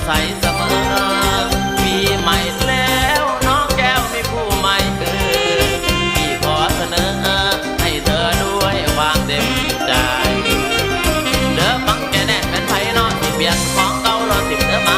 ใสเสมอปีใหม่แล้วน้องแก้วมีผู้ใหม่พี่ขอเสนอให้เธอด้วยวางเต็มใจเด้อฟังแกแน่เป็นไผนอนที่เปลี่ยนของเก่ารอสิบเด้อ